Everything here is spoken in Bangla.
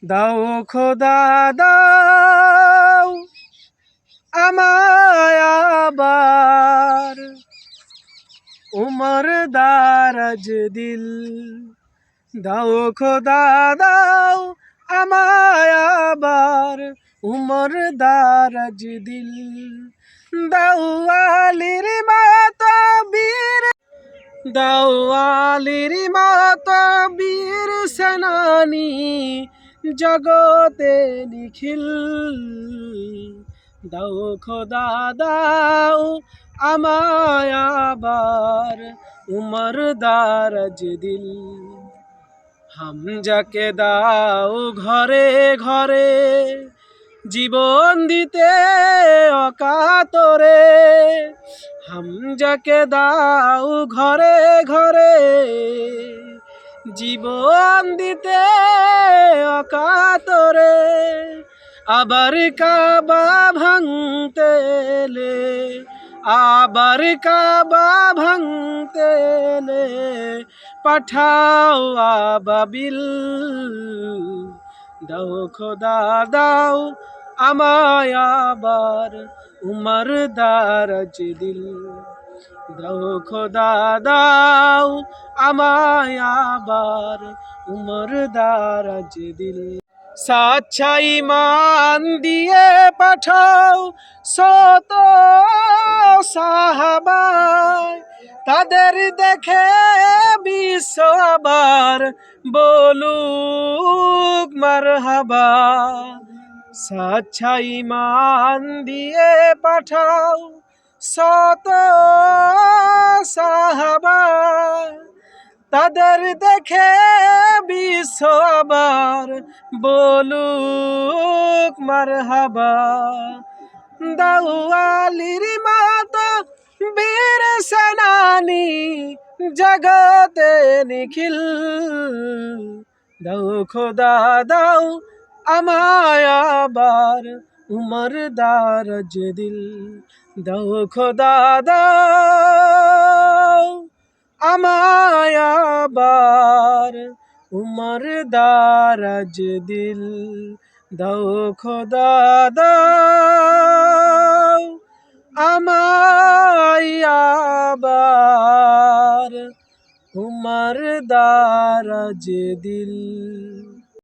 দাও খোদা দাও আমায় আবার উমর দারাজ দিল। দাও খোদা দাও আমায় আবার উমর দারাজ দিল। দাও আলীর মাতা বীর, দাও আলীর মাতা বীর সেনানী জগতে নিখিল। দাও খোদা দাও আমায় আবার উমর দারাজ দিল। হামজাকে দাও ঘরে ঘরে জীবন দিতে অকাতরে। হামজাকে দাও ঘরে ঘরে জীবন দিতে অকাতরে। আবার কাবা ভাঙতে এলে, আবার কাবা ভাঙতে এলে পাঠাও আবাবিল। দাও খোদা দাও আমায় আবার উমর দারাজ দিল। দাও খোদা দাও আমায় আবার উমর দারাজ দিল। সাচ্চা ঈমান দিয়ে পাঠাও শত সাহাবা, তাদের দেখে বিশ্ব আবার বলুক মারহাবা। সাচ্চা ঈমান দিয়ে পাঠাও শত সাহাবা, তাদের দেখে বিশ্ব আবার বলুক মারহাবা। দাও আলীর মাতা বীর সেনানী জগতে নিখিল। দাও খোদা দাও আমায় আবার উমর দারাজ দিল। দাও খোদা দাও আমায় আবার উমর দারাজ দিল। দাও খোদা দাও আমায় আবার উমর দারাজ দিল।